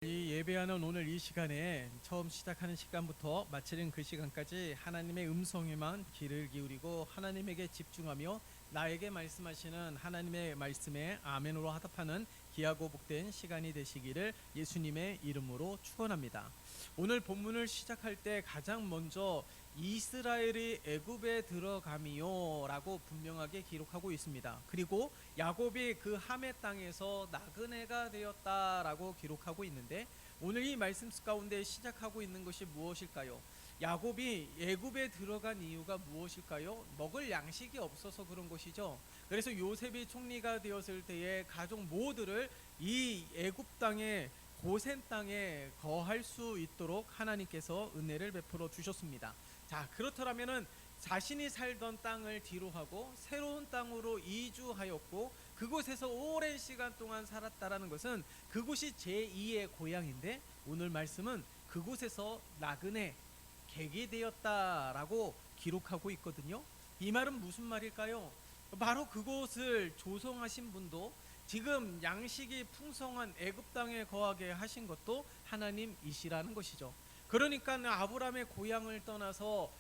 이 예배하는 오늘 이 시간에 처음 시작하는 시간부터 마치는 그 시간까지 하나님의 음성에만 귀를 기울이고 하나님에게 집중하며 나에게 말씀하시는 하나님의 말씀에 아멘으로 화답하는 귀하고 복된 시간이 되시기를 예수님의 이름으로 축원합니다. 오늘 본문을 시작할 때 가장 먼저 이스라엘이 애굽에 들어가미요 라고 분명하게 기록하고 있습니다. 그리고 야곱이 그 함의 땅에서 나그네가 되었다라고 기록하고 있는데, 오늘 이 말씀 가운데 시작하고 있는 것이 무엇일까요? 야곱이 애굽에 들어간 이유가 무엇일까요? 먹을 양식이 없어서 그런 것이죠. 그래서 요셉이 총리가 되었을 때에 가족 모두를 이 애굽 땅에, 고센 땅에 거할 수 있도록 하나님께서 은혜를 베풀어 주셨습니다. 자, 그렇더라면은 자신이 살던 땅을 뒤로하고 새로운 땅으로 이주하였고 그곳에서 오랜 시간 동안 살았다라는 것은 그곳이 제2의 고향인데, 오늘 말씀은 그곳에서 나그네 객이 되었다라고 기록하고 있거든요. 이 말은 무슨 말일까요? 바로 그곳을 조성하신 분도, 지금 양식이 풍성한 애굽 땅에 거하게 하신 것도 하나님이시라는 것이죠. 그러니까 아브라함의 고향을 떠나서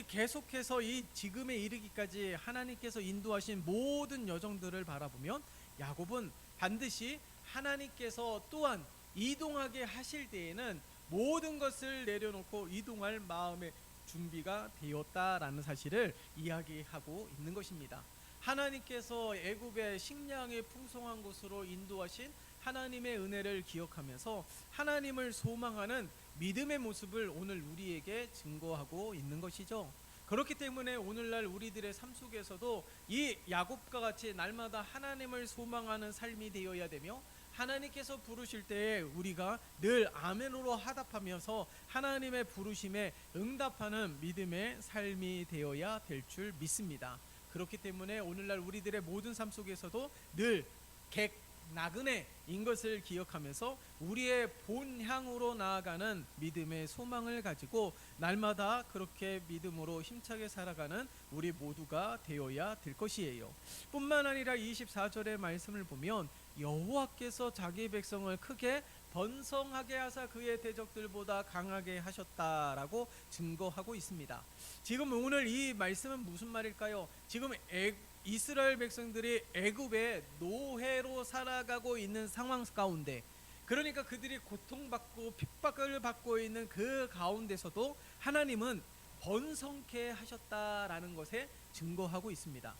계속해서 이 지금에 이르기까지 하나님께서 인도하신 모든 여정들을 바라보면 야곱은 반드시 하나님께서 또한 이동하게 하실 때에는 모든 것을 내려놓고 이동할 마음의 준비가 되었다라는 사실을 이야기하고 있는 것입니다. 하나님께서 애굽의 식량이 풍성한 곳으로 인도하신 하나님의 은혜를 기억하면서 하나님을 소망하는 믿음의 모습을 오늘 우리에게 증거하고 있는 것이죠. 그렇기 때문에 오늘날 우리들의 삶 속에서도 이 야곱과 같이 날마다 하나님을 소망하는 삶이 되어야 되며, 하나님께서 부르실 때에 우리가 늘 아멘으로 화답하면서 하나님의 부르심에 응답하는 믿음의 삶이 되어야 될 줄 믿습니다. 그렇기 때문에 오늘날 우리들의 모든 삶 속에서도 늘 나그네인 것을 기억하면서 우리의 본향으로 나아가는 믿음의 소망을 가지고 날마다 그렇게 믿음으로 힘차게 살아가는 우리 모두가 되어야 될 것이에요. 뿐만 아니라 24절의 말씀을 보면 여호와께서 자기 백성을 크게 번성하게 하사 그의 대적들보다 강하게 하셨다라고 증거하고 있습니다. 지금 오늘 이 말씀은 무슨 말일까요? 지금 이스라엘 백성들이 애굽의 노예로 살아가고 있는 상황 가운데, 그러니까 그들이 고통받고 핍박을 받고 있는 그 가운데서도 하나님은 번성케 하셨다라는 것에 증거하고 있습니다.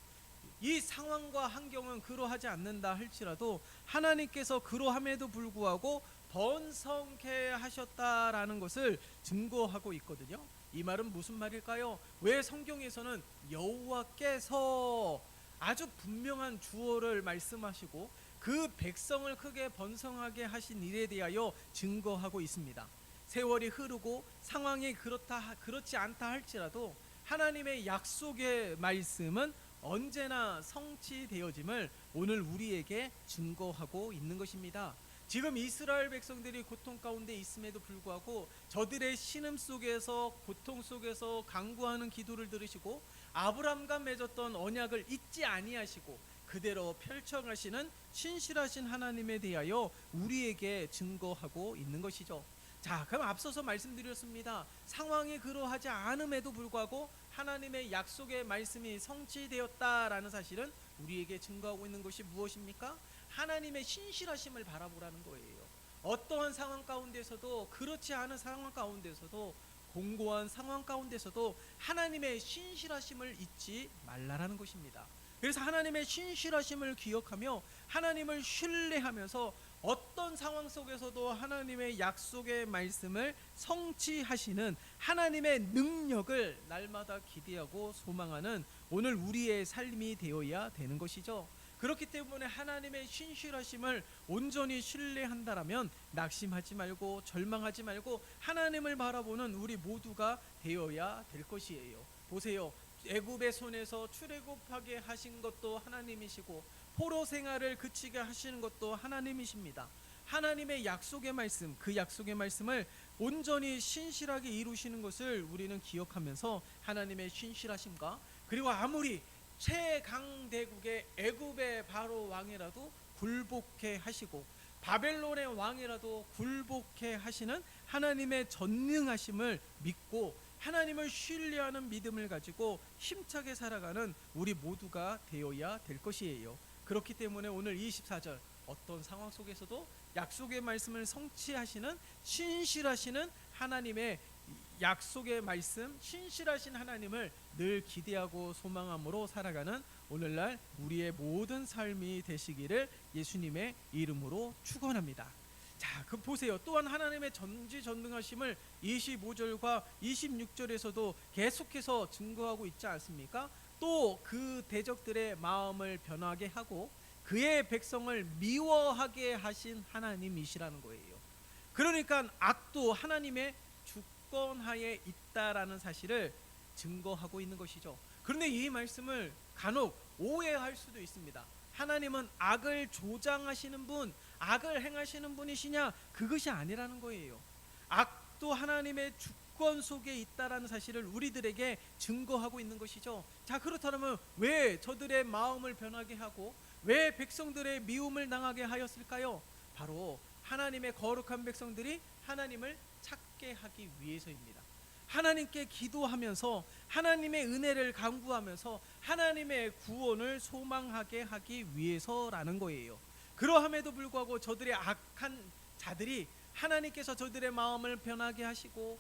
이 상황과 환경은 그러하지 않는다 할지라도 하나님께서 그러함에도 불구하고 번성케 하셨다라는 것을 증거하고 있거든요. 이 말은 무슨 말일까요? 왜 성경에서는 여호와께서 아주 분명한 주어를 말씀하시고 그 백성을 크게 번성하게 하신 일에 대하여 증거하고 있습니다. 세월이 흐르고 상황이 그렇지 않다 할지라도 하나님의 약속의 말씀은 언제나 성취되어짐을 오늘 우리에게 증거하고 있는 것입니다. 지금 이스라엘 백성들이 고통 가운데 있음에도 불구하고 저들의 신음 속에서, 고통 속에서 간구하는 기도를 들으시고 아브라함과 맺었던 언약을 잊지 아니하시고 그대로 펼쳐가시는 신실하신 하나님에 대하여 우리에게 증거하고 있는 것이죠. 자, 그럼 앞서서 말씀드렸습니다. 상황이 그러하지 않음에도 불구하고 하나님의 약속의 말씀이 성취되었다라는 사실은 우리에게 증거하고 있는 것이 무엇입니까? 하나님의 신실하심을 바라보라는 거예요. 어떠한 상황 가운데서도, 그렇지 않은 상황 가운데서도, 공고한 상황 가운데서도 하나님의 신실하심을 잊지 말라라는 것입니다. 그래서 하나님의 신실하심을 기억하며 하나님을 신뢰하면서 어떤 상황 속에서도 하나님의 약속의 말씀을 성취하시는 하나님의 능력을 날마다 기대하고 소망하는 오늘 우리의 삶이 되어야 되는 것이죠. 그렇기 때문에 하나님의 신실하심을 온전히 신뢰한다라면 낙심하지 말고 절망하지 말고 하나님을 바라보는 우리 모두가 되어야 될 것이에요. 보세요. 애굽의 손에서 출애굽하게 하신 것도 하나님이시고 포로 생활을 그치게 하시는 것도 하나님이십니다. 하나님의 약속의 말씀, 그 약속의 말씀을 온전히 신실하게 이루시는 것을 우리는 기억하면서 하나님의 신실하심과, 그리고 아무리 최강대국의 애굽의 바로 왕이라도 굴복해 하시고 바벨론의 왕이라도 굴복해 하시는 하나님의 전능하심을 믿고 하나님을 신뢰하는 믿음을 가지고 힘차게 살아가는 우리 모두가 되어야 될 것이에요. 그렇기 때문에 오늘 24절 어떤 상황 속에서도 약속의 말씀을 성취하시는 신실하시는 하나님의 약속의 말씀, 신실하신 하나님을 늘 기대하고 소망함으로 살아가는 오늘날 우리의 모든 삶이 되시기를 예수님의 이름으로 축원합니다. 자, 그 보세요. 또한 하나님의 전지전능하심을 25절과 26절에서도 계속해서 증거하고 있지 않습니까? 또 그 대적들의 마음을 변하게 하고 그의 백성을 미워하게 하신 하나님이시라는 거예요. 그러니까 악도 하나님의 주권하에 있다라는 사실을 증거하고 있는 것이죠. 그런데 이 말씀을 간혹 오해할 수도 있습니다. 하나님은 악을 조장하시는 분, 악을 행하시는 분이시냐? 그것이 아니라는 거예요. 악도 하나님의 주권 속에 있다라는 사실을 우리들에게 증거하고 있는 것이죠. 자, 그렇다면 왜 저들의 마음을 변하게 하고 왜 백성들의 미움을 당하게 하였을까요? 바로 하나님의 거룩한 백성들이 하나님을 찾게 하기 위해서입니다. 하나님께 기도하면서 하나님의 은혜를 간구하면서 하나님의 구원을 소망하게 하기 위해서라는 거예요. 그러함에도 불구하고 저들의 악한 자들이 하나님께서 저들의 마음을 변하게 하시고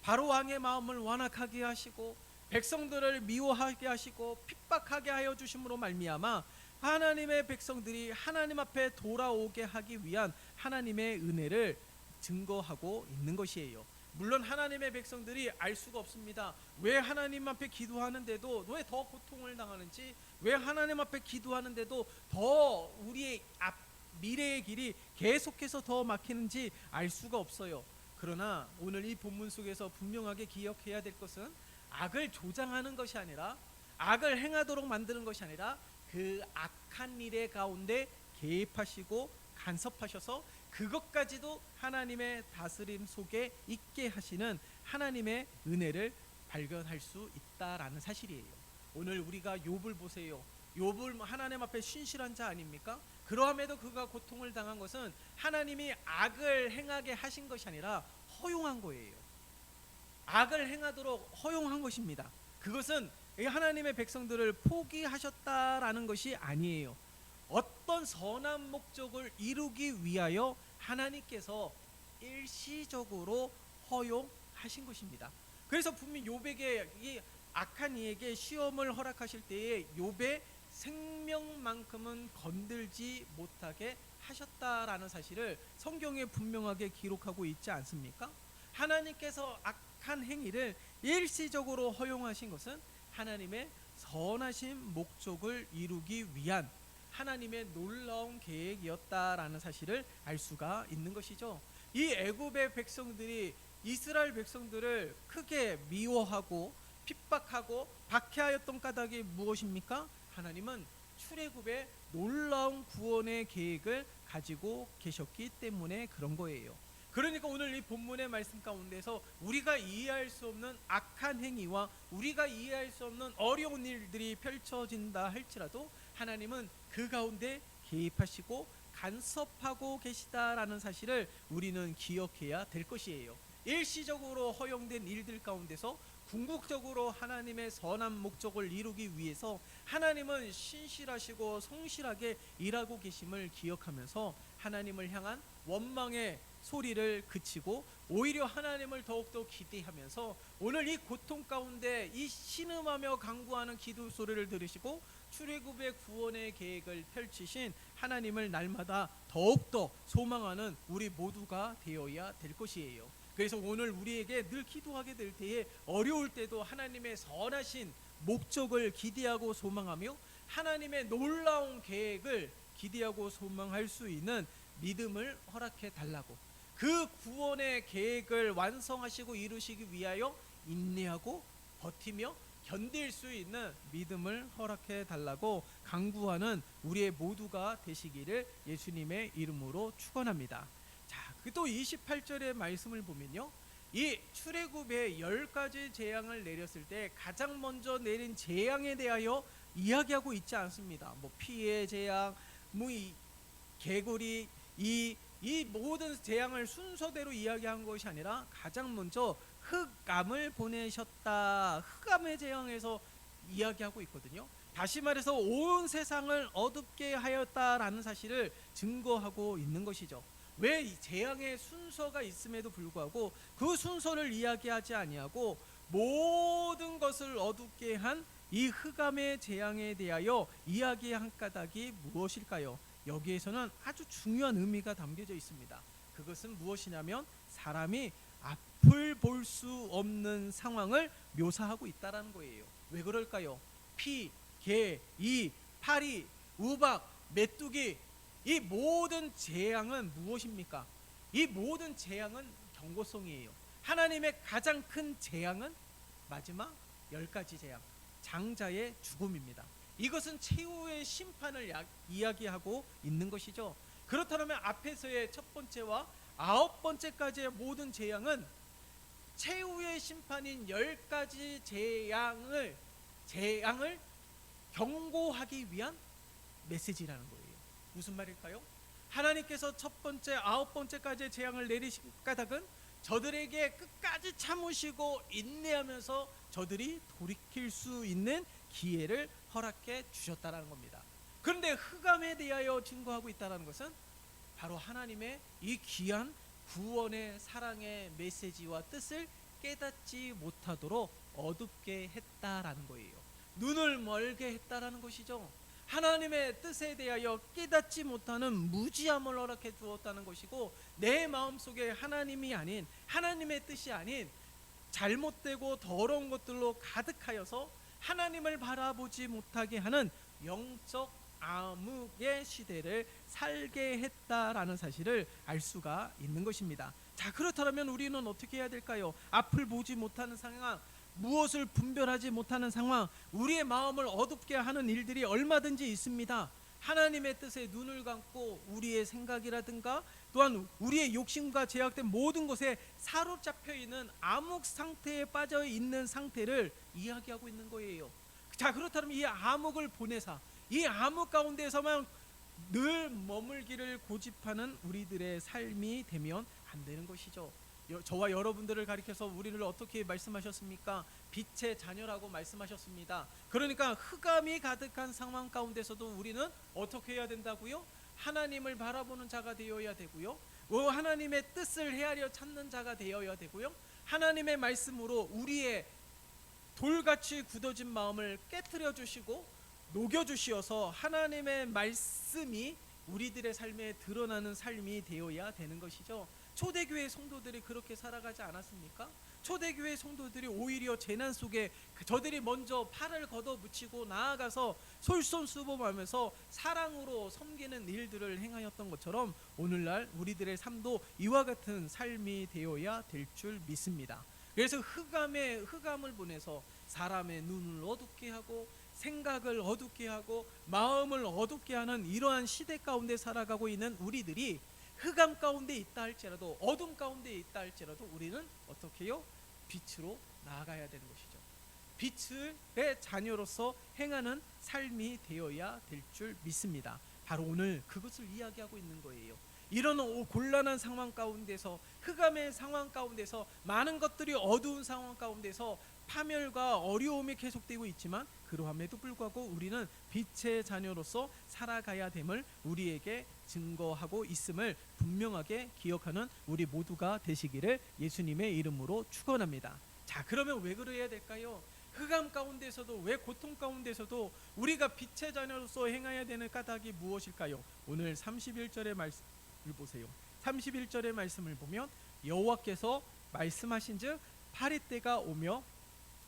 바로 왕의 마음을 완악하게 하시고 백성들을 미워하게 하시고 핍박하게 하여 주심으로 말미암아 하나님의 백성들이 하나님 앞에 돌아오게 하기 위한 하나님의 은혜를 증거하고 있는 것이에요. 물론 하나님의 백성들이 알 수가 없습니다. 왜 하나님 앞에 기도하는데도 왜 더 고통을 당하는지, 왜 하나님 앞에 기도하는데도 더 우리의 미래의 길이 계속해서 더 막히는지 알 수가 없어요. 그러나 오늘 이 본문 속에서 분명하게 기억해야 될 것은 악을 조장하는 것이 아니라 악을 행하도록 만드는 것이 아니라 그 악한 일의 가운데 개입하시고 간섭하셔서 그것까지도 하나님의 다스림 속에 있게 하시는 하나님의 은혜를 발견할 수 있다라는 사실이에요. 오늘 우리가 욥을 보세요. 욥을 하나님 앞에 신실한 자 아닙니까? 그러함에도 그가 고통을 당한 것은 하나님이 악을 행하게 하신 것이 아니라 허용한 거예요. 악을 행하도록 허용한 것입니다. 그것은 하나님의 백성들을 포기하셨다라는 것이 아니에요. 어떤 선한 목적을 이루기 위하여 하나님께서 일시적으로 허용하신 것입니다. 그래서 분명히 욥에게 이 악한 이에게 시험을 허락하실 때에 욥의 생명만큼은 건들지 못하게 하셨다라는 사실을 성경에 분명하게 기록하고 있지 않습니까? 하나님께서 악한 행위를 일시적으로 허용하신 것은 하나님의 선하신 목적을 이루기 위한 하나님의 놀라운 계획이었다라는 사실을 알 수가 있는 것이죠. 이 애굽의 백성들이 이스라엘 백성들을 크게 미워하고 핍박하고 박해하였던 까닭이 무엇입니까? 하나님은 출애굽의 놀라운 구원의 계획을 가지고 계셨기 때문에 그런 거예요. 그러니까 오늘 이 본문의 말씀 가운데서 우리가 이해할 수 없는 악한 행위와 우리가 이해할 수 없는 어려운 일들이 펼쳐진다 할지라도 하나님은 그 가운데 개입하시고 간섭하고 계시다라는 사실을 우리는 기억해야 될 것이에요. 일시적으로 허용된 일들 가운데서 궁극적으로 하나님의 선한 목적을 이루기 위해서 하나님은 신실하시고 성실하게 일하고 계심을 기억하면서 하나님을 향한 원망의 소리를 그치고 오히려 하나님을 더욱더 기대하면서 오늘 이 고통 가운데 이 신음하며 간구하는 기도 소리를 들으시고 출애굽의 구원의 계획을 펼치신 하나님을 날마다 더욱더 소망하는 우리 모두가 되어야 될 것이에요. 그래서 오늘 우리에게 늘 기도하게 될 때에 어려울 때도 하나님의 선하신 목적을 기대하고 소망하며 하나님의 놀라운 계획을 기대하고 소망할 수 있는 믿음을 허락해 달라고, 그 구원의 계획을 완성하시고 이루시기 위하여 인내하고 버티며 견딜 수 있는 믿음을 허락해 달라고 간구하는 우리의 모두가 되시기를 예수님의 이름으로 축원합니다. 자, 또 28절의 말씀을 보면요, 이 출애굽에 10가지 재앙을 내렸을 때 가장 먼저 내린 재앙에 대하여 이야기하고 있지 않습니다. 뭐 피의 재앙, 이 개구리, 이 이 모든 재앙을 순서대로 이야기한 것이 아니라 가장 먼저 흑암을 보내셨다. 흑암의 재앙에서 이야기하고 있거든요. 다시 말해서 온 세상을 어둡게 하였다라는 사실을 증거하고 있는 것이죠. 왜 이 재앙의 순서가 있음에도 불구하고 그 순서를 이야기하지 아니하고 모든 것을 어둡게 한 이 흑암의 재앙에 대하여 이야기한 까닭이 무엇일까요? 여기에서는 아주 중요한 의미가 담겨져 있습니다. 그것은 무엇이냐면 사람이 앞을 볼 수 없는 상황을 묘사하고 있다는 거예요. 왜 그럴까요? 피, 개, 이, 파리, 우박, 메뚜기, 이 모든 재앙은 무엇입니까? 이 모든 재앙은 경고성이에요. 하나님의 가장 큰 재앙은 마지막 10가지 재앙, 장자의 죽음입니다. 이것은 최후의 심판을 이야기하고 있는 것이죠. 그렇다면 앞에서의 첫 번째와 9번째까지의 모든 재앙은 최후의 심판인 10가지 재앙을 경고하기 위한 메시지라는 거예요. 무슨 말일까요? 하나님께서 첫 번째, 9번째까지의 재앙을 내리신 까닭은 저들에게 끝까지 참으시고 인내하면서 저들이 돌이킬 수 있는 기회를 허락해 주셨다는 겁니다. 그런데 흑암에 대하여 증거하고 있다는 것은 바로 하나님의 이 귀한 구원의 사랑의 메시지와 뜻을 깨닫지 못하도록 어둡게 했다라는 거예요. 눈을 멀게 했다라는 것이죠. 하나님의 뜻에 대하여 깨닫지 못하는 무지함을 허락해 주었다는 것이고, 내 마음속에 하나님이 아닌, 하나님의 뜻이 아닌 잘못되고 더러운 것들로 가득하여서 하나님을 바라보지 못하게 하는 영적 암흑의 시대를 살게 했다라는 사실을 알 수가 있는 것입니다. 자, 그렇다면 우리는 어떻게 해야 될까요? 앞을 보지 못하는 상황, 무엇을 분별하지 못하는 상황, 우리의 마음을 어둡게 하는 일들이 얼마든지 있습니다. 하나님의 뜻에 눈을 감고 우리의 생각이라든가 또한 우리의 욕심과 제약된 모든 것에 사로잡혀 있는 암흑 상태에 빠져 있는 상태를 이야기하고 있는 거예요. 자, 그렇다면 이 암흑을 보내사 이 암흑 가운데서만 늘 머물기를 고집하는 우리들의 삶이 되면 안 되는 것이죠. 저와 여러분들을 가리켜서 우리를 어떻게 말씀하셨습니까? 빛의 자녀라고 말씀하셨습니다. 그러니까 흑암이 가득한 상황 가운데서도 우리는 어떻게 해야 된다고요? 하나님을 바라보는 자가 되어야 되고요, 하나님의 뜻을 헤아려 찾는 자가 되어야 되고요, 하나님의 말씀으로 우리의 돌같이 굳어진 마음을 깨트려 주시고 녹여 주시어서 하나님의 말씀이 우리들의 삶에 드러나는 삶이 되어야 되는 것이죠. 초대교회 성도들이 그렇게 살아가지 않았습니까? 초대교회 성도들이 오히려 재난 속에 저들이 먼저 팔을 걷어붙이고 나아가서 솔선수범하면서 사랑으로 섬기는 일들을 행하였던 것처럼 오늘날 우리들의 삶도 이와 같은 삶이 되어야 될 줄 믿습니다. 그래서 흑암을 보내서 사람의 눈을 어둡게 하고 생각을 어둡게 하고 마음을 어둡게 하는 이러한 시대 가운데 살아가고 있는 우리들이 흑암 가운데 있다 할지라도, 어둠 가운데 있다 할지라도 우리는 어떻게 해요? 빛으로 나아가야 되는 것이죠. 빛의 자녀로서 행하는 삶이 되어야 될 줄 믿습니다. 바로 오늘 그것을 이야기하고 있는 거예요. 이런 곤란한 상황 가운데서, 흑암의 상황 가운데서, 많은 것들이 어두운 상황 가운데서 파멸과 어려움이 계속되고 있지만 그러함에도 불구하고 우리는 빛의 자녀로서 살아가야 됨을 우리에게 증거하고 있음을 분명하게 기억하는 우리 모두가 되시기를 예수님의 이름으로 축원합니다. 자, 그러면 왜 그래야 될까요? 흑암 가운데서도, 왜 고통 가운데서도 우리가 빛의 자녀로서 행해야 되는 까닭이 무엇일까요? 오늘 31절의 말씀을 보세요. 31절의 말씀을 보면 여호와께서 말씀하신즉 파리 때가 오며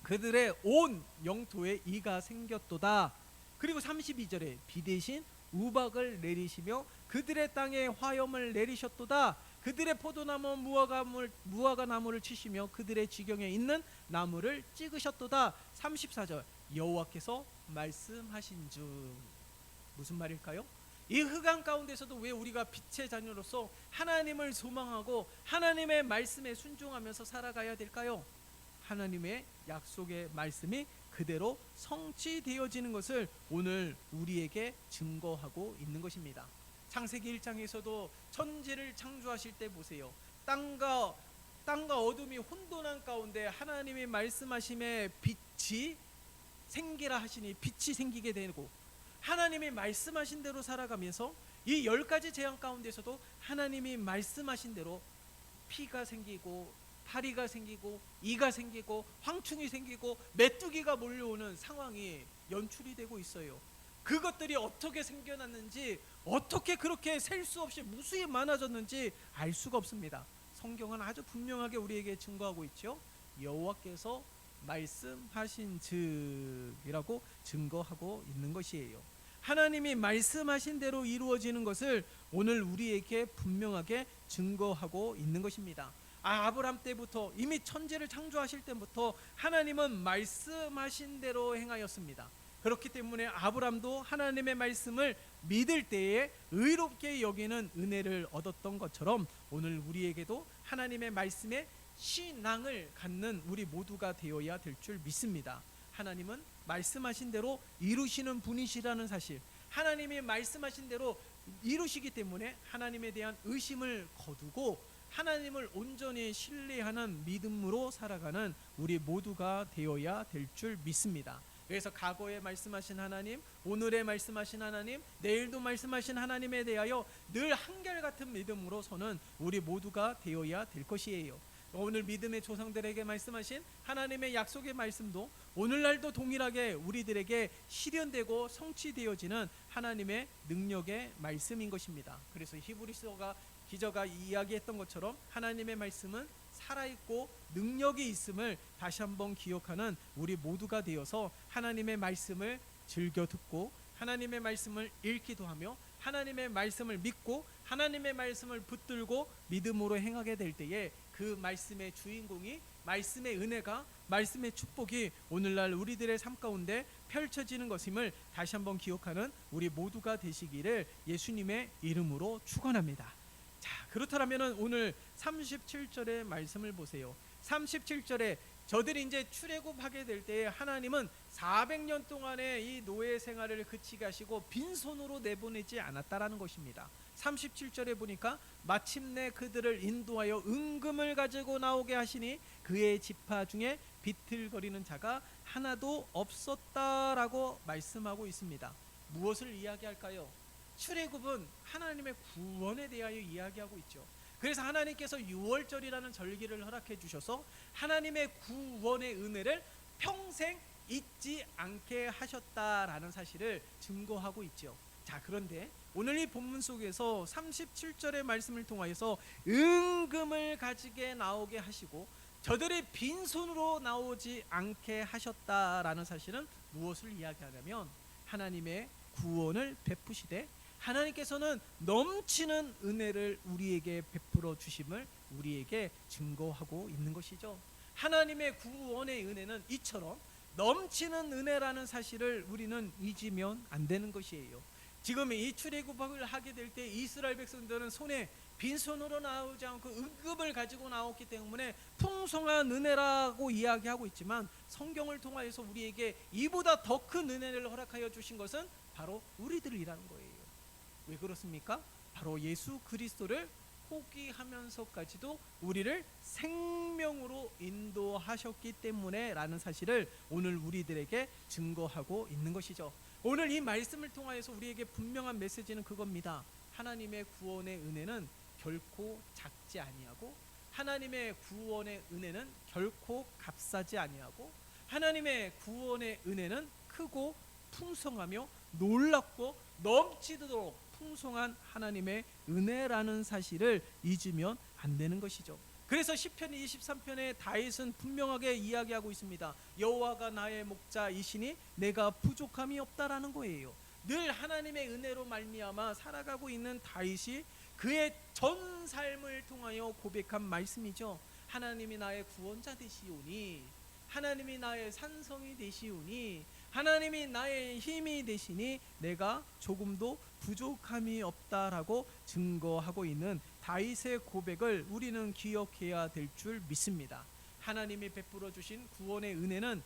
그들의 온 영토에 이가 생겼도다. 그리고 32절에 비 대신 우박을 내리시며 그들의 땅에 화염을 내리셨도다. 그들의 포도나무 무화과 나무를 치시며 그들의 지경에 있는 나무를 찍으셨도다. 34절 여호와께서 말씀하신 즉. 무슨 말일까요? 이 흑암 가운데서도 왜 우리가 빛의 자녀로서 하나님을 소망하고 하나님의 말씀에 순종하면서 살아가야 될까요? 하나님의 약속의 말씀이 그대로 성취되어지는 것을 오늘 우리에게 증거하고 있는 것입니다. 창세기 1장에서도 천지를 창조하실 때 보세요. 땅과 어둠이 혼돈한 가운데 하나님이 말씀하심에 빛이 생기라 하시니 빛이 생기게 되고, 하나님이 말씀하신 대로 살아가면서 이 10가지 재앙 가운데서도 하나님이 말씀하신 대로 피가 생기고 파리가 생기고 이가 생기고 황충이 생기고 메뚜기가 몰려오는 상황이 연출이 되고 있어요. 그것들이 어떻게 생겨났는지, 어떻게 그렇게 셀 수 없이 무수히 많아졌는지 알 수가 없습니다. 성경은 아주 분명하게 우리에게 증거하고 있죠. 여호와께서 말씀하신 즉이라고 증거하고 있는 것이에요. 하나님이 말씀하신 대로 이루어지는 것을 오늘 우리에게 분명하게 증거하고 있는 것입니다. 아브람 때부터, 이미 천지를 창조하실 때부터 하나님은 말씀하신 대로 행하였습니다. 그렇기 때문에 아브람도 하나님의 말씀을 믿을 때에 의롭게 여기는 은혜를 얻었던 것처럼 오늘 우리에게도 하나님의 말씀에 신앙을 갖는 우리 모두가 되어야 될 줄 믿습니다. 하나님은 말씀하신 대로 이루시는 분이시라는 사실, 하나님이 말씀하신 대로 이루시기 때문에 하나님에 대한 의심을 거두고 하나님을 온전히 신뢰하는 믿음으로 살아가는 우리 모두가 되어야 될 줄 믿습니다. 그래서 과거에 말씀하신 하나님, 오늘에 말씀하신 하나님, 내일도 말씀하신 하나님에 대하여 늘 한결같은 믿음으로 서는 우리 모두가 되어야 될 것이에요. 오늘 믿음의 조상들에게 말씀하신 하나님의 약속의 말씀도 오늘날도 동일하게 우리들에게 실현되고 성취되어지는 하나님의 능력의 말씀인 것입니다. 그래서 히브리서가 기자가 이야기했던 것처럼 하나님의 말씀은 살아있고 능력이 있음을 다시 한번 기억하는 우리 모두가 되어서 하나님의 말씀을 즐겨 듣고 하나님의 말씀을 읽기도 하며 하나님의 말씀을 믿고 하나님의 말씀을 붙들고 믿음으로 행하게 될 때에 그 말씀의 주인공이, 말씀의 은혜가, 말씀의 축복이 오늘날 우리들의 삶 가운데 펼쳐지는 것임을 다시 한번 기억하는 우리 모두가 되시기를 예수님의 이름으로 축원합니다. 자, 그렇다면 오늘 37절의 말씀을 보세요. 37절에 저들이 이제 출애굽하게 될 때에 하나님은 400년 동안의 이 노예 생활을 그치게 하시고 빈손으로 내보내지 않았다라는 것입니다. 37절에 보니까 마침내 그들을 인도하여 은금을 가지고 나오게 하시니 그의 지파 중에 비틀거리는 자가 하나도 없었다라고 말씀하고 있습니다. 무엇을 이야기할까요? 출애굽은 하나님의 구원에 대하여 이야기하고 있죠. 그래서 하나님께서 유월절이라는 절기를 허락해 주셔서 하나님의 구원의 은혜를 평생 잊지 않게 하셨다라는 사실을 증거하고 있죠. 자, 그런데 오늘 이 본문 속에서 37절의 말씀을 통하여서 은금을 가지게 나오게 하시고 저들이 빈손으로 나오지 않게 하셨다라는 사실은 무엇을 이야기하냐면 하나님의 구원을 베푸시되 하나님께서는 넘치는 은혜를 우리에게 베풀어 주심을 우리에게 증거하고 있는 것이죠. 하나님의 구원의 은혜는 이처럼 넘치는 은혜라는 사실을 우리는 잊으면 안 되는 것이에요. 지금 이 출애굽을 하게 될 때 이스라엘 백성들은 손에 빈손으로 나오지 않고 은금을 가지고 나왔기 때문에 풍성한 은혜라고 이야기하고 있지만 성경을 통하여서 우리에게 이보다 더 큰 은혜를 허락하여 주신 것은 바로 우리들이라는 거예요. 왜 그렇습니까? 바로 예수 그리스도를 포기하면서까지도 우리를 생명으로 인도하셨기 때문에 라는 사실을 오늘 우리들에게 증거하고 있는 것이죠. 오늘 이 말씀을 통하여서 우리에게 분명한 메시지는 그겁니다. 하나님의 구원의 은혜는 결코 작지 아니하고 하나님의 구원의 은혜는 결코 값싸지 아니하고 하나님의 구원의 은혜는 크고 풍성하며 놀랍고 넘치도록 풍성한 하나님의 은혜라는 사실을 잊으면 안 되는 것이죠. 그래서 시편 23편에 다윗은 분명하게 이야기하고 있습니다. 여호와가 나의 목자이시니 내가 부족함이 없다라는 거예요. 늘 하나님의 은혜로 말미암아 살아가고 있는 다윗이 그의 전 삶을 통하여 고백한 말씀이죠. 하나님이 나의 구원자 되시오니, 하나님이 나의 산성이 되시오니, 하나님이 나의 힘이 되시니 내가 조금도 부족함이 없다라고 증거하고 있는 다윗의 고백을 우리는 기억해야 될 줄 믿습니다. 하나님이 베풀어 주신 구원의 은혜는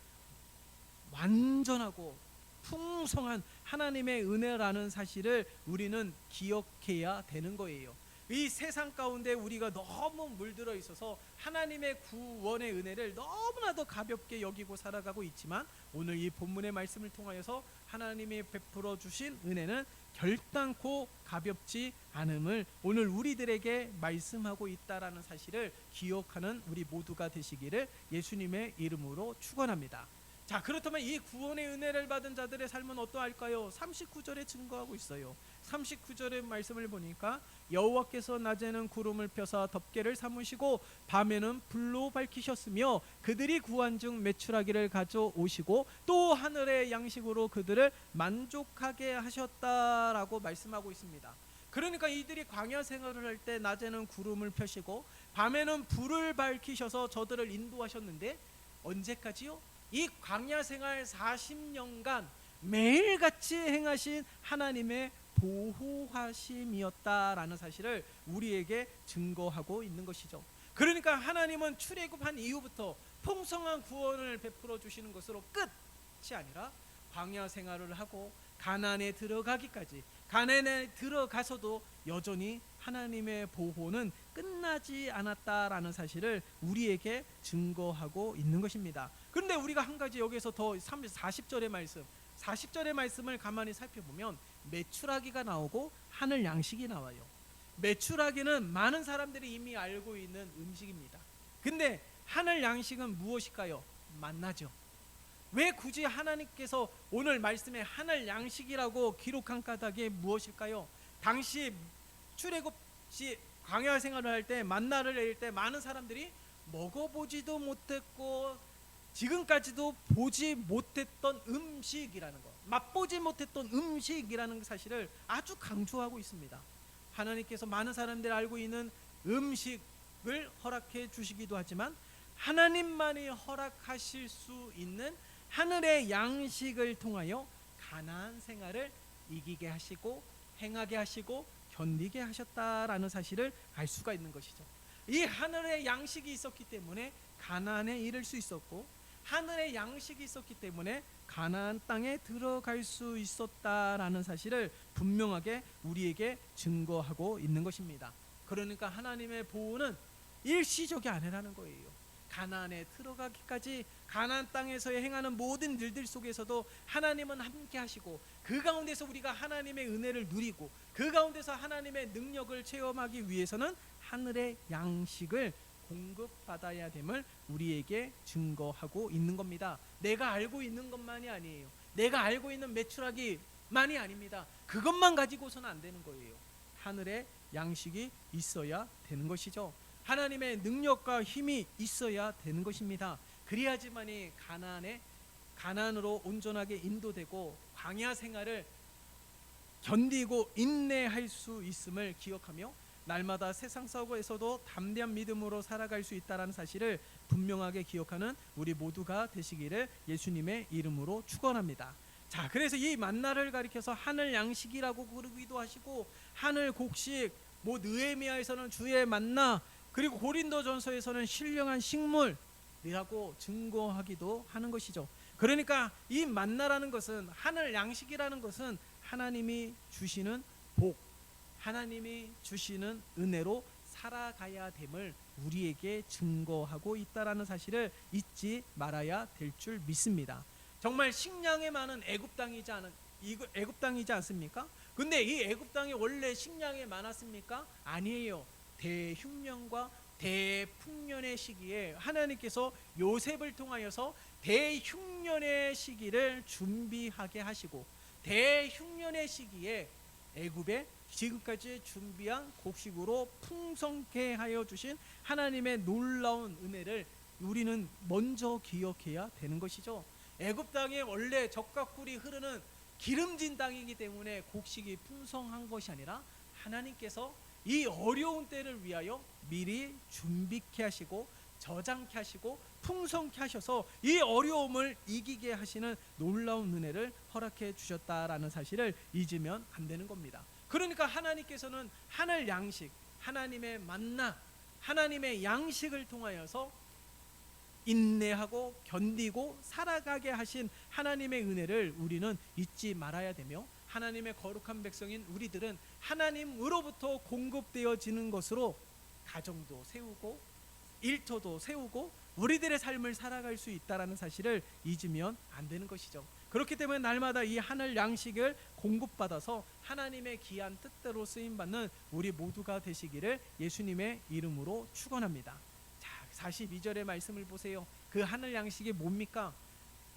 완전하고 풍성한 하나님의 은혜라는 사실을 우리는 기억해야 되는 거예요. 이 세상 가운데 우리가 너무 물들어 있어서 하나님의 구원의 은혜를 너무나도 가볍게 여기고 살아가고 있지만, 오늘 이 본문의 말씀을 통하여서 하나님이 베풀어 주신 은혜는 결단코 가볍지 않음을 오늘 우리들에게 말씀하고 있다라는 사실을 기억하는 우리 모두가 되시기를 예수님의 이름으로 축원합니다. 자, 그렇다면 이 구원의 은혜를 받은 자들의 삶은 어떠할까요? 39절에 증거하고 있어요. 39절의 말씀을 보니까 여호와께서 낮에는 구름을 펴사 덮개를 삼으시고 밤에는 불로 밝히셨으며 그들이 구한 중 메추라기를 가져오시고 또 하늘의 양식으로 그들을 만족하게 하셨다라고 말씀하고 있습니다. 그러니까 이들이 광야 생활을 할 때 낮에는 구름을 펴시고 밤에는 불을 밝히셔서 저들을 인도하셨는데, 언제까지요? 이 광야 생활 40년간 매일같이 행하신 하나님의 보호하심이었다라는 사실을 우리에게 증거하고 있는 것이죠. 그러니까 하나님은 출애굽한 이후부터 풍성한 구원을 베풀어 주시는 것으로 끝이 아니라 광야 생활을 하고 가나안에 들어가기까지, 가나안에 들어가서도 여전히 하나님의 보호는 끝나지 않았다라는 사실을 우리에게 증거하고 있는 것입니다. 그런데 우리가 한 가지 여기서 더 40절의 말씀, 40절의 말씀을 가만히 살펴보면 메추라기가 나오고 하늘 양식이 나와요. 메추라기는 많은 사람들이 이미 알고 있는 음식입니다. 근데 하늘 양식은 무엇일까요? 만나죠. 왜 굳이 하나님께서 오늘 말씀에 하늘 양식이라고 기록한 까닭이 무엇일까요? 당시 출애굽 시 광야 생활을 할 때 만나를 내릴 때 많은 사람들이 먹어보지도 못했고 지금까지도 보지 못했던 음식이라는 것, 맛보지 못했던 음식이라는 사실을 아주 강조하고 있습니다. 하나님께서 많은 사람들이 알고 있는 음식을 허락해 주시기도 하지만 하나님만이 허락하실 수 있는 하늘의 양식을 통하여 가나안 생활을 이기게 하시고 행하게 하시고 견디게 하셨다라는 사실을 알 수가 있는 것이죠. 이 하늘의 양식이 있었기 때문에 가나안에 이를 수 있었고, 하늘의 양식이 있었기 때문에 가나안 땅에 들어갈 수 있었다라는 사실을 분명하게 우리에게 증거하고 있는 것입니다. 그러니까 하나님의 보호는 일시적이 아니라는 거예요. 가나안에 들어가기까지 가나안 땅에서 행하는 모든 일들 속에서도 하나님은 함께 하시고, 그 가운데서 우리가 하나님의 은혜를 누리고 그 가운데서 하나님의 능력을 체험하기 위해서는 하늘의 양식을 공급받아야 됨을 우리에게 증거하고 있는 겁니다. 내가 알고 있는 것만이 아니에요. 내가 알고 있는 메추라기만이 아닙니다. 그것만 가지고서는 안 되는 거예요. 하늘의 양식이 있어야 되는 것이죠. 하나님의 능력과 힘이 있어야 되는 것입니다. 그래야지만이 가나안으로 온전하게 인도되고 광야 생활을 견디고 인내할 수 있음을 기억하며 날마다 세상 속에서도 담대한 믿음으로 살아갈 수 있다는 사실을 분명하게 기억하는 우리 모두가 되시기를 예수님의 이름으로 축원합니다. 자, 그래서 이 만나를 가리켜서 하늘 양식이라고 부르기도 하시고, 하늘 곡식, 느헤미야에서는 주의 만나, 그리고 고린도전서에서는 신령한 식물이라고 증거하기도 하는 것이죠. 그러니까 이 만나라는 것은, 하늘 양식이라는 것은 하나님이 주시는 복, 하나님이 주시는 은혜로 살아가야 됨을 우리에게 증거하고 있다라는 사실을 잊지 말아야 될 줄 믿습니다. 정말 식량에 많은 애굽 땅이지 않습니까? 근데 이 애굽 땅이 원래 식량에 많았습니까? 아니에요. 대흉년과 대풍년의 시기에 하나님께서 요셉을 통하여서 대흉년의 시기를 준비하게 하시고, 대흉년의 시기에 애굽에 지금까지 준비한 곡식으로 풍성케 하여 주신 하나님의 놀라운 은혜를 우리는 먼저 기억해야 되는 것이죠. 애굽 땅에 원래 젖과 꿀이 흐르는 기름진 땅이기 때문에 곡식이 풍성한 것이 아니라 하나님께서 이 어려운 때를 위하여 미리 준비케 하시고 저장케 하시고 풍성케 하셔서 이 어려움을 이기게 하시는 놀라운 은혜를 허락해 주셨다라는 사실을 잊으면 안 되는 겁니다. 그러니까 하나님께서는 하늘 양식, 하나님의 만나, 하나님의 양식을 통하여서 인내하고 견디고 살아가게 하신 하나님의 은혜를 우리는 잊지 말아야 되며, 하나님의 거룩한 백성인 우리들은 하나님으로부터 공급되어지는 것으로 가정도 세우고 일터도 세우고 우리들의 삶을 살아갈 수 있다는 사실을 잊으면 안 되는 것이죠. 그렇기 때문에 날마다 이 하늘 양식을 공급받아서 하나님의 귀한 뜻대로 쓰임받는 우리 모두가 되시기를 예수님의 이름으로 축원합니다. 자, 42절의 말씀을 보세요. 그 하늘 양식이 뭡니까?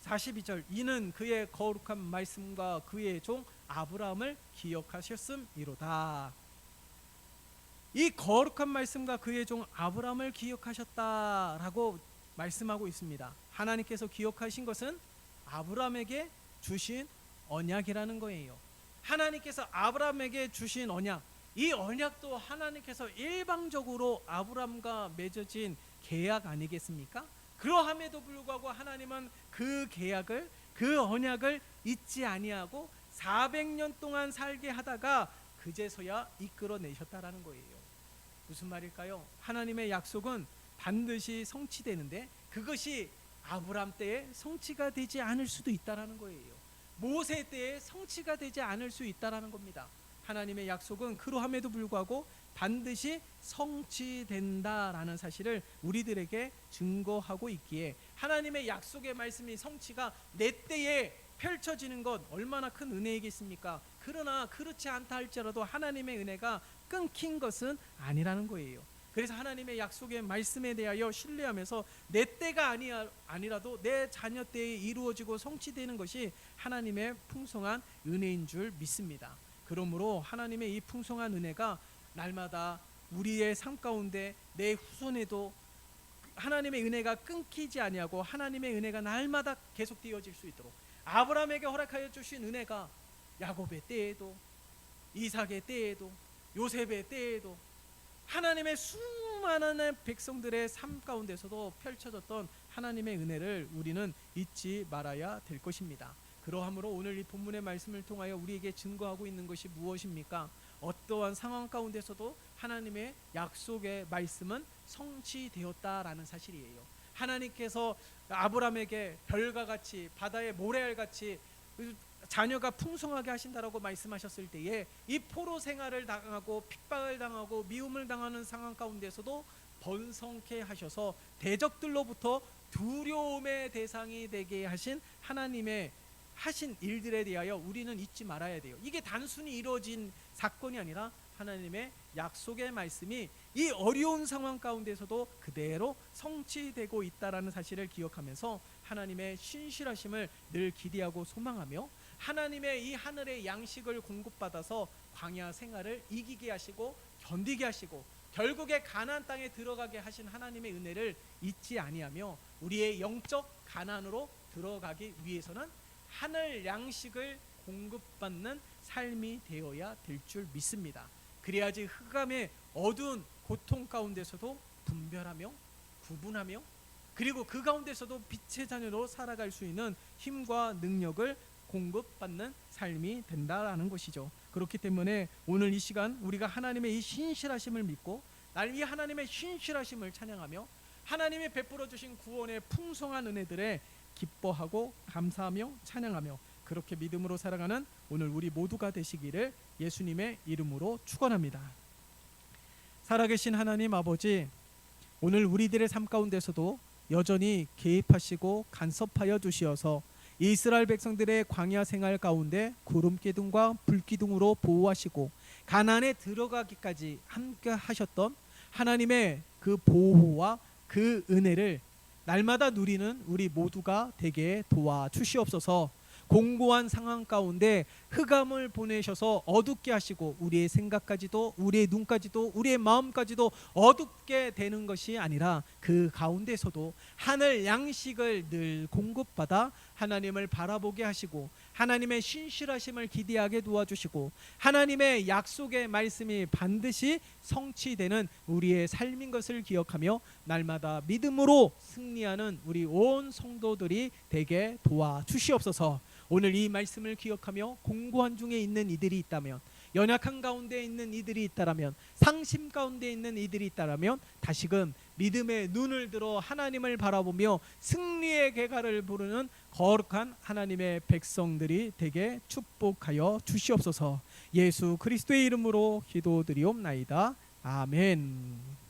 42절, 이는 그의 거룩한 말씀과 그의 종 아브라함을 기억하셨음이로다. 이 거룩한 말씀과 그의 종 아브라함을 기억하셨다라고 말씀하고 있습니다. 하나님께서 기억하신 것은 아브라함에게 주신 언약이라는 거예요. 하나님께서 아브라함에게 주신 언약, 이 언약도 하나님께서 일방적으로 아브라함과 맺어진 계약 아니겠습니까? 그러함에도 불구하고 하나님은 그 계약을, 그 언약을 잊지 아니하고 400년 동안 살게 하다가 그제서야 이끌어내셨다라는 거예요. 무슨 말일까요? 하나님의 약속은 반드시 성취되는데 그것이 아브라함 때에 성취가 되지 않을 수도 있다라는 거예요. 모세 때에 성취가 되지 않을 수 있다라는 겁니다. 하나님의 약속은 그러함에도 불구하고 반드시 성취된다라는 사실을 우리들에게 증거하고 있기에, 하나님의 약속의 말씀이 성취가 내 때에 펼쳐지는 것 얼마나 큰 은혜이겠습니까? 그러나 그렇지 않다 할지라도 하나님의 은혜가 끊긴 것은 아니라는 거예요. 그래서 하나님의 약속의 말씀에 대하여 신뢰하면서 내 때가 아니라도 내 자녀 때에 이루어지고 성취되는 것이 하나님의 풍성한 은혜인 줄 믿습니다. 그러므로 하나님의 이 풍성한 은혜가 날마다 우리의 삶 가운데 내 후손에도 하나님의 은혜가 끊기지 아니하고 하나님의 은혜가 날마다 계속되어질 수 있도록, 아브라함에게 허락하여 주신 은혜가 야곱의 때에도 이삭의 때에도 요셉의 때에도 하나님의 수많은 백성들의 삶 가운데서도 펼쳐졌던 하나님의 은혜를 우리는 잊지 말아야 될 것입니다. 그러하므로 오늘 이 본문의 말씀을 통하여 우리에게 증거하고 있는 것이 무엇입니까? 어떠한 상황 가운데서도 하나님의 약속의 말씀은 성취되었다라는 사실이에요. 하나님께서 아브라함에게 별과 같이 바다의 모래알같이 자녀가 풍성하게 하신다라고 말씀하셨을 때에 이 포로 생활을 당하고 핍박을 당하고 미움을 당하는 상황 가운데서도 번성케 하셔서 대적들로부터 두려움의 대상이 되게 하신 하나님의 하신 일들에 대하여 우리는 잊지 말아야 돼요. 이게 단순히 이루어진 사건이 아니라 하나님의 약속의 말씀이 이 어려운 상황 가운데서도 그대로 성취되고 있다라는 사실을 기억하면서 하나님의 신실하심을 늘 기대하고 소망하며, 하나님의 이 하늘의 양식을 공급받아서 광야 생활을 이기게 하시고 견디게 하시고 결국에 가나안 땅에 들어가게 하신 하나님의 은혜를 잊지 아니하며 우리의 영적 가나안으로 들어가기 위해서는 하늘 양식을 공급받는 삶이 되어야 될 줄 믿습니다. 그래야지 흑암의 어두운 고통 가운데서도 분별하며 구분하며 그리고 그 가운데서도 빛의 자녀로 살아갈 수 있는 힘과 능력을 공급받는 삶이 된다라는 것이죠. 그렇기 때문에 오늘 이 시간 우리가 하나님의 이 신실하심을 믿고 이 하나님의 신실하심을 찬양하며 하나님이 베풀어 주신 구원의 풍성한 은혜들에 기뻐하고 감사하며 찬양하며 그렇게 믿음으로 살아가는 오늘 우리 모두가 되시기를 예수님의 이름으로 축원합니다. 살아계신 하나님 아버지, 오늘 우리들의 삶 가운데서도 여전히 개입하시고 간섭하여 주시어서 이스라엘 백성들의 광야 생활 가운데 구름 기둥과 불 기둥으로 보호하시고 가나안에 들어가기까지 함께 하셨던 하나님의 그 보호와 그 은혜를 날마다 누리는 우리 모두가 되게 도와주시옵소서. 공고한 상황 가운데 흑암을 보내셔서 어둡게 하시고 우리의 생각까지도 우리의 눈까지도 우리의 마음까지도 어둡게 되는 것이 아니라 그 가운데서도 하늘 양식을 늘 공급받아 하나님을 바라보게 하시고 하나님의 신실하심을 기대하게 도와주시고 하나님의 약속의 말씀이 반드시 성취되는 우리의 삶인 것을 기억하며 날마다 믿음으로 승리하는 우리 온 성도들이 되게 도와주시옵소서. 오늘 이 말씀을 기억하며 공고한 중에 있는 이들이 있다면, 연약한 가운데 있는 이들이 있다라면, 상심 가운데 있는 이들이 있다라면 다시금 믿음의 눈을 들어 하나님을 바라보며 승리의 개가를 부르는 거룩한 하나님의 백성들이 되게 축복하여 주시옵소서. 예수 그리스도의 이름으로 기도드리옵나이다. 아멘.